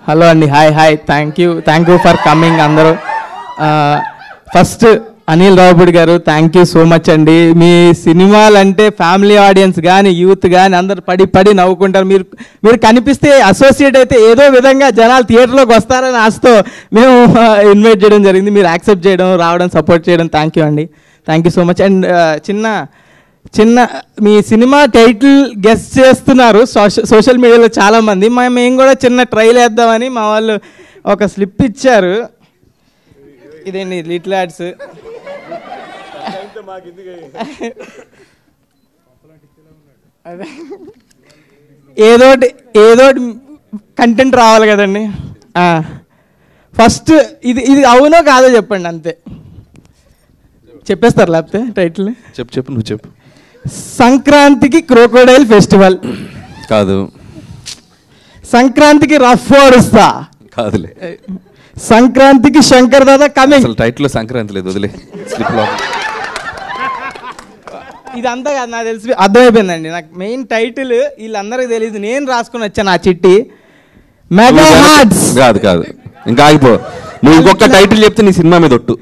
Hello అండి, hi thank you for coming అందరూ. First Anil Ravipudi గారు థ్యాంక్ యూ సో మచ్ అండి. మీ సినిమాలు అంటే ఫ్యామిలీ ఆడియన్స్ కానీ యూత్ కానీ అందరు పడి నవ్వుకుంటారు. మీరు కనిపిస్తే అసోసియేట్ అయితే ఏదో విధంగా జనాలు థియేటర్లోకి వస్తారని ఆశతో మేము ఇన్వైట్ చేయడం జరిగింది. మీరు యాక్సెప్ట్ చేయడం, రావడం, సపోర్ట్ చేయడం థ్యాంక్ యూ అండి. Thank you so much. And చిన్న మీ సినిమా టైటిల్ గెస్ చేస్తున్నారు సోషల్ మీడియాలో చాలామంది. మేము కూడా చిన్న ట్రైల్ వేద్దామని మా వాళ్ళు ఒక స్లిప్ ఇచ్చారు. ఇదేంటి లిటిల్ ఆర్ట్స్. ఏదోటి కంటెంట్ రావాలి కదండి. ఫస్ట్ ఇది అవునో కాదో చెప్పండి, అంతే. చెప్పేస్తారు లేకపోతే టైటిల్? చెప్పు నువ్వు చెప్పు. సంక్రాంతికి క్రోకోడైల్ ఫెస్టివల్ కాదు. సంక్రాంతికి రఫ్ ఓడుస్తా కాదులే. సంక్రాంతికి శంకర్ దాదా కమింగ్. అసలు టైటిల్లో సంక్రాంతి లేదు, వదిలే. ఇదంతా కాదు, నాకు తెలిసి అర్థమైపోయిందండి. నాకు మెయిన్ టైటిల్ వీళ్ళందరికీ తెలియదు, నేను రాసుకుని వచ్చాను ఆ చిట్టి. Mega hearts. కాదు ఇంకా ఆగిపో. నువ్వు ఇంకొక టైటిల్ చెప్తే నీ సినిమా మీద ఒట్టు.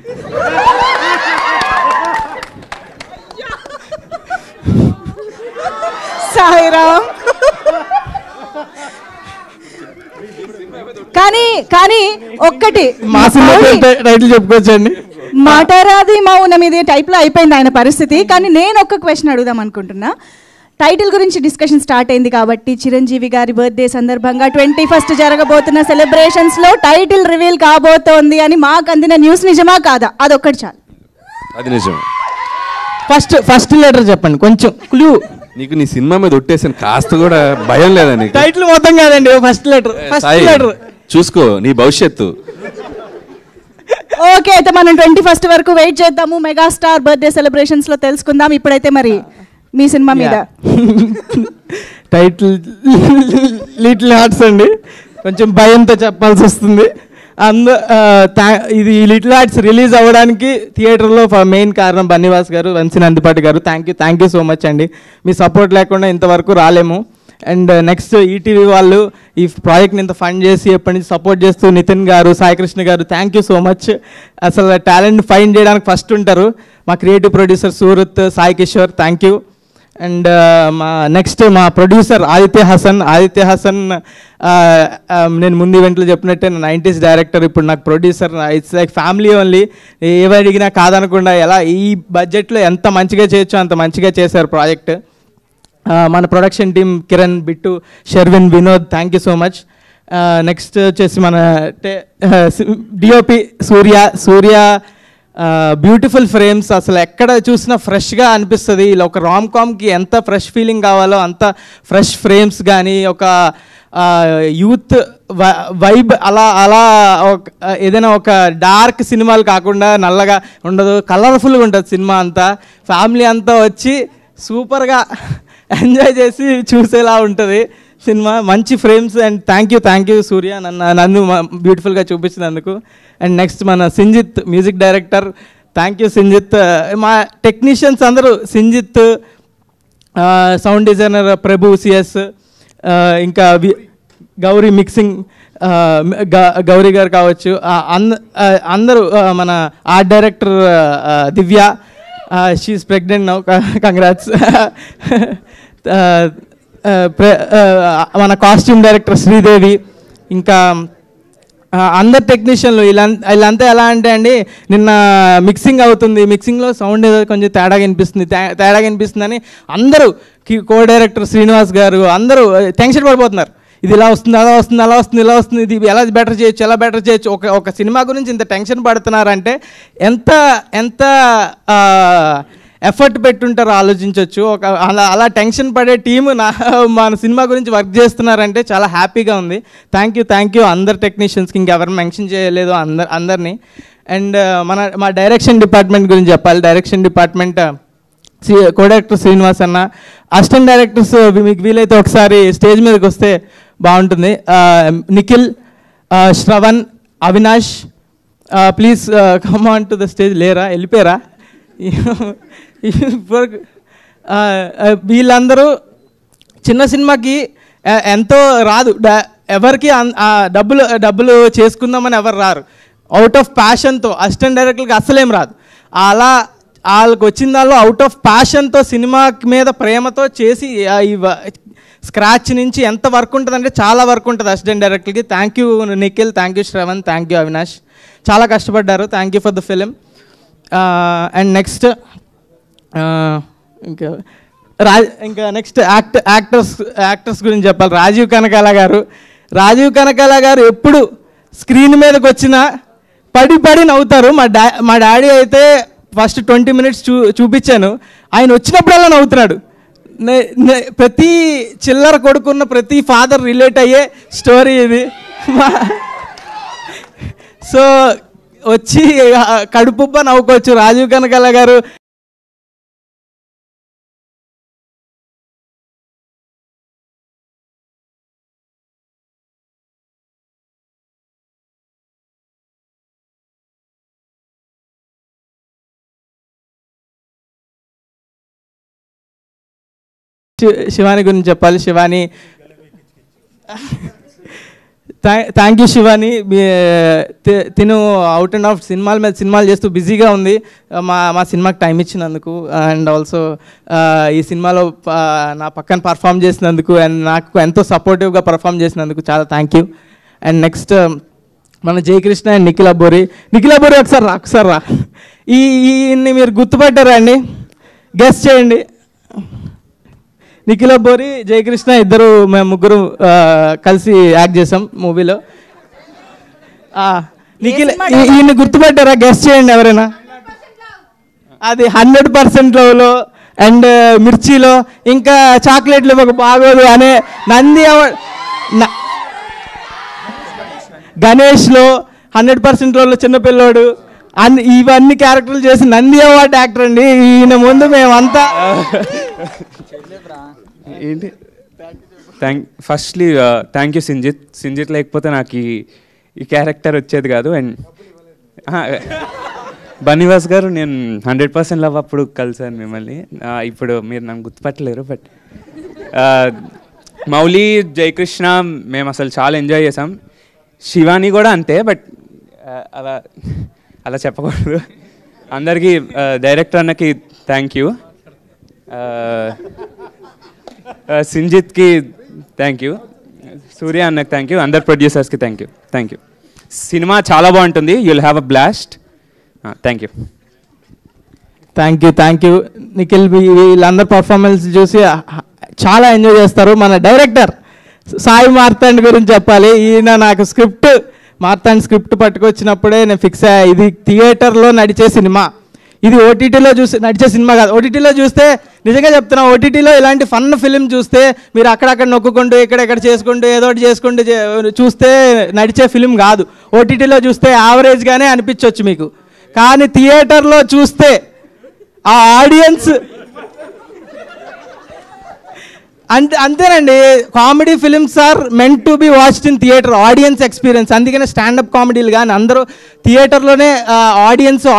సాయిరామ్. కానీ ఒక్కటి మా సినిమా టైటిల్ చెప్పుకోవచ్చండి. మాటారాది మౌనం ఇది టైప్లో అయిపోయింది ఆయన పరిస్థితి. కానీ నేను ఒక్క క్వశ్చన్ అడుగుదాం అనుకుంటున్నా. టైటిల్ గురించి డిస్కషన్ స్టార్ట్ అయింది కాబట్టి చిరంజీవి గారి బర్త్డే సందర్భంగా 21st జరగబోతున్న సెలబ్రేషన్స్లో టైటిల్ రివీల్ కాబోతోంది అని మాకు అందిన న్యూస్ నిజమా కాదా? అదొక్కటి చాలు. అది నిజం. ఫస్ట్ లెటర్ చెప్పండి, కొంచెం క్లూ. నీకు నీ సినిమా మీద ఒట్టేసాను, కాస్త కూడా భయం లేదా నీకు? టైటిల్ మొత్తం కాదండి, ఫస్ట్ లెటర్. చూసుకో నీ భవిష్యత్తు. ఓకే, అయితే మనం 21st వరకు వెయిట్ చేద్దాము. మెగాస్టార్ బర్త్డే సెలబ్రేషన్స్ లో తెలుసుకుందాం. ఇప్పుడైతే మరి మీ సినిమా మీద టైటిల్ లిటిల్ హార్ట్స్ అండి. కొంచెం భయంతో చెప్పాల్సి వస్తుంది. ఇది లిటిల్ హార్ట్స్ రిలీజ్ అవ్వడానికి థియేటర్లో మెయిన్ కారణం బన్నీవాస్ గారు, వంశీ నందిపాటి గారు. థ్యాంక్ యూ సో మచ్ అండి. మీ సపోర్ట్ లేకుండా ఇంతవరకు రాలేము. అండ్ నెక్స్ట్ ఈటీవీ వాళ్ళు ఈ ప్రాజెక్ట్ని ఇంత ఫండ్ చేసి ఎప్పటి నుంచి సపోర్ట్ చేస్తూ నితిన్ గారు, సాయికృష్ణ గారు, థ్యాంక్ యూ సో మచ్. అసలు టాలెంట్ ఫైండ్ చేయడానికి ఫస్ట్ ఉంటారు. మా creative producer Surat, Sai Kishore, thank you. And మా ప్రొడ్యూసర్ ఆదిత్య హసన్ నేను ముందు ఈవెంట్లో చెప్పినట్టే 90s డైరెక్టర్, ఇప్పుడు నాకు producer. It's like family only. ఏవి అడిగినా కాదనకుండా ఎలా ఈ బడ్జెట్లో ఎంత మంచిగా చేయొచ్చో అంత మంచిగా చేశారు ప్రాజెక్ట్. మన production team Kiran, Bittu, Sharvin, Vinod, thank you so much. Next వచ్చేసి మన డిఓపి సూర్య బ్యూటిఫుల్ ఫ్రేమ్స్. అసలు ఎక్కడ చూసినా ఫ్రెష్గా అనిపిస్తుంది. ఇలా ఒక రామ్ కామ్కి ఎంత ఫ్రెష్ ఫీలింగ్ కావాలో అంత ఫ్రెష్ ఫ్రేమ్స్ కానీ, ఒక యూత్ వైబ్ అలా ఏదైనా ఒక డార్క్ సినిమాలు కాకుండా నల్లగా ఉండదు, కలర్ఫుల్గా ఉంటుంది సినిమా అంతా. ఫ్యామిలీ అంతా వచ్చి సూపర్గా ఎంజాయ్ చేసి చూసేలా ఉంటుంది సినిమా. మంచి ఫ్రేమ్స్. అండ్ థ్యాంక్ యూ సూర్య నన్ను బ్యూటిఫుల్గా చూపించినందుకు. అండ్ నెక్స్ట్ మన Sinjith music director, thank you Sinjith. మా టెక్నీషియన్స్ అందరూ సింజిత్, సౌండ్ డిజైనర్ ప్రభు సిఎస్, ఇంకా గౌరీ మిక్సింగ్ గౌరీ గారు కావచ్చు, అందరూ మన ఆర్ట్ డైరెక్టర్ దివ్య, షీఈస్ ప్రెగ్నెంట్ నౌ, కంగ్రాట్స్. మన కాస్ట్యూమ్ డైరెక్టర్ శ్రీదేవి, ఇంకా అందరు టెక్నీషియన్లు వీళ్ళంతా ఎలా అంటే అండి, నిన్న మిక్సింగ్ అవుతుంది, మిక్సింగ్లో సౌండ్ ఏదో కొంచెం తేడా కనిపిస్తుందని అందరూ, కో డైరెక్టర్ శ్రీనివాస్ గారు అందరూ టెన్షన్ పడిపోతున్నారు. ఇది ఇలా వస్తుంది, అలా వస్తుంది, ఇది ఎలా బెటర్ చేయొచ్చు. ఒక సినిమా గురించి ఇంత టెన్షన్ పడుతున్నారంటే ఎంత ఎఫర్ట్ పెట్టుంటారో ఆలోచించవచ్చు. అలా టెన్షన్ పడే టీము మన సినిమా గురించి వర్క్ చేస్తున్నారంటే చాలా హ్యాపీగా ఉంది. థ్యాంక్ యూ అందరు టెక్నీషియన్స్కి, ఇంకెవరిని మెన్షన్ చేయలేదు అందరినీ. అండ్ మా డైరెక్షన్ డిపార్ట్మెంట్ గురించి చెప్పాలి. Direction department co director Srinivas అన్న, అసిస్టెంట్ డైరెక్టర్స్ మీకు వీలైతే ఒకసారి స్టేజ్ మీదకి వస్తే బాగుంటుంది. Nikhil, Shravan, Avinash, please come on to the stage. లేరా, వెళ్ళిపోయారా? వీళ్ళందరూ చిన్న సినిమాకి ఎంతో రాదు, ఎవరికి డబ్బులు చేసుకుందామని ఎవరు రారు. అవుట్ ఆఫ్ ప్యాషన్తో అసిస్టెంట్ డైరెక్టర్కి అస్సలేం రాదు. అలా వాళ్ళకి వచ్చిన దానిలో అవుట్ ఆఫ్ ప్యాషన్తో సినిమా మీద ప్రేమతో చేసి స్క్రాచ్ నుంచి ఎంత వర్క్ ఉంటుందంటే చాలా వర్క్ ఉంటుంది అసిస్టెంట్ డైరెక్టర్కి. Thank you Nikhil, thank you Shravan, thank you Avinash, చాలా కష్టపడ్డారు. Thank you for the film. And next ఇంకా నెక్స్ట్ యాక్టర్స్ గురించి చెప్పాలి. రాజీవ్ కనకాల గారు ఎప్పుడు స్క్రీన్ మీదకి వచ్చినా పడి నవ్వుతారు. మా డాడీ అయితే ఫస్ట్ 20 minutes చూపించాను, ఆయన వచ్చినప్పుడల్లా నవ్వుతున్నాడు. ప్రతి చిల్లర కొడుకున్న ప్రతి ఫాదర్ రిలేట్ అయ్యే స్టోరీ ఇది. సో వచ్చి కడుపుబ్బ నవ్వుకోవచ్చు. రాజీవ్ కనకాల గారు శివాని గురించి చెప్పాలి. Shivani, thank you Shivani. తిను అవుట్ అండ్ ఆఫ్ సినిమాలు చేస్తూ బిజీగా ఉంది. మా సినిమాకి టైం ఇచ్చినందుకు అండ్ ఆల్సో ఈ సినిమాలో నా పక్కన పర్ఫామ్ చేసినందుకు అండ్ నాకు ఎంతో సపోర్టివ్గా పర్ఫామ్ చేసినందుకు చాలా థ్యాంక్ యూ. అండ్ నెక్స్ట్ మన జయకృష్ణ అండ్ నిఖిల్ అబ్బోరి ఒకసారి రా. ఈయన్ని మీరు గుర్తుపట్టారా అండి? గెస్ చేయండి. నిఖిల్ అబ్బోరి, జయకృష్ణ ఇద్దరు, మేము ముగ్గురు కలిసి యాక్ట్ చేసాం మూవీలో. నిఖిల్ ఈయన్ని గుర్తుపట్టారా? గెస్ చేయండి ఎవరైనా. అది 100% లవ్లో అండ్ మిర్చిలో, ఇంకా చాక్లెట్లు ఒక బాగోదు అనే నంది అవార్డ్, గణేష్లో 100% లవ్లో చిన్నపిల్లోడు, ఇవన్నీ క్యారెక్టర్లు చేసి నంది అవార్డ్ యాక్టర్ అండి ఈయన ముందు మేమంతా. ఏంటి ఫస్ట్లీ థ్యాంక్ యూ సింజిత్ లేకపోతే నాకు ఈ క్యారెక్టర్ వచ్చేది కాదు. అండ్ బన్నీవాస్ గారు, నేను 100% లవ్ అప్పుడు కలిసాను మిమ్మల్ని. ఇప్పుడు మీరు నన్ను గుర్తుపట్టలేరు, బట్ మౌలి, జయకృష్ణ మేము అసలు చాలా ఎంజాయ్ చేసాం. శివాని కూడా అంతే, బట్ అలా చెప్పకూడదు. అందరికీ డైరెక్టర్ అన్నకి థ్యాంక్ యూ, సింజిత్కి థ్యాంక్ యూ, సూర్య అన్నకి థ్యాంక్ యూ, అందరు ప్రొడ్యూసర్స్కి థ్యాంక్ యూ. సినిమా చాలా బాగుంటుంది. You will have a blast. Thank you Nikhil. వీళ్ళందరూ పర్ఫార్మెన్స్ చూసి చాలా ఎంజాయ్ చేస్తారు. మన డైరెక్టర్ సాయి మార్తాండ్ గురించి చెప్పాలి. ఈయన నాకు మార్తాండ్ స్క్రిప్ట్ పట్టుకొచ్చినప్పుడే నేను ఫిక్స్ అయ్యా, ఇది థియేటర్లో నడిచే సినిమా, ఇది ఓటీటీలో నడిచే సినిమా కాదు. ఓటీటీలో చూస్తే నిజంగా చెప్తున్నా, ఓటీటీలో ఇలాంటి ఫన్ ఫిలిం చూస్తే మీరు అక్కడక్కడ నొక్కుంటూ ఇక్కడెక్కడ చేసుకుంటూ ఏదో ఒకటి చేసుకుంటూ చూస్తే నడిచే ఫిలిం కాదు. ఓటీటీలో చూస్తే యావరేజ్గానే అనిపించవచ్చు మీకు, కానీ థియేటర్లో చూస్తే ఆ ఆడియన్స్ అంతేనండి. Comedy films are meant to be watched in theatre, audience experience. అందుకనే స్టాండప్ కామెడీలు కానీ అందరూ థియేటర్లోనే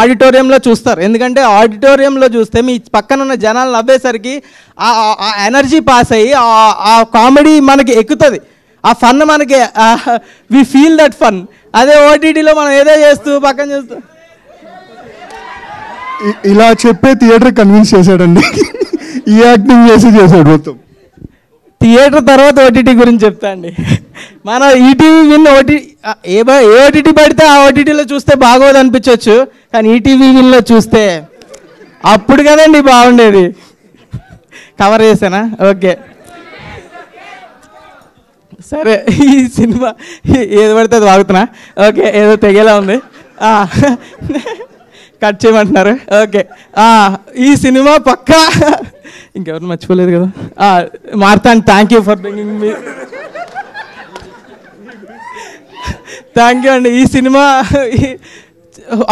ఆడిటోరియంలో చూస్తారు. ఎందుకంటే ఆడిటోరియంలో చూస్తే మీ పక్కన ఉన్న జనాలు నవ్వేసరికి ఆ ఎనర్జీ పాస్ అయ్యి ఆ కామెడీ మనకి ఎక్కుతుంది, ఆ ఫన్ మనకి వి ఫీల్ దట్ ఫన్. అదే ఓటీటీలో మనం ఏదో చేస్తూ పక్కన చూస్తూ ఇలా చెప్పే థియేటర్ కన్విన్స్ చేశాడండి. ఈ యాక్టింగ్ చేశాడు మొత్తం. థియేటర్ తర్వాత ఓటీటీ గురించి చెప్తా అండి. మన ఈటీవీ విన్ ఏ ఓటీటీ పడితే ఆ ఓటీటీలో చూస్తే బాగోదు అనిపించవచ్చు, కానీ ఈటీవీ విన్లో చూస్తే అప్పుడు కదండి బాగుండేది. కవర్ చేశానా? ఓకే సరే. ఈ సినిమా ఏది పడితే అది వాగుతున్నా. ఓకే, ఏదో తెగేలా ఉంది, కట్ చేయమంటున్నారు. ఓకే, ఈ సినిమా పక్కా ఇంకెవరు మర్చిపోలేదు కదా. Marthand, thank you for bringing me. Thank you అండి. ఈ cinema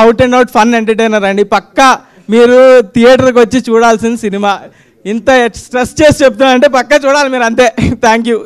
out and out fun entertainer అండి. పక్కా మీరు థియేటర్కి వచ్చి చూడాల్సిన సినిమా. ఇంత స్ట్రెస్ చేసి చెప్తున్నా అంటే పక్కా చూడాలి మీరు, అంతే. Thank you.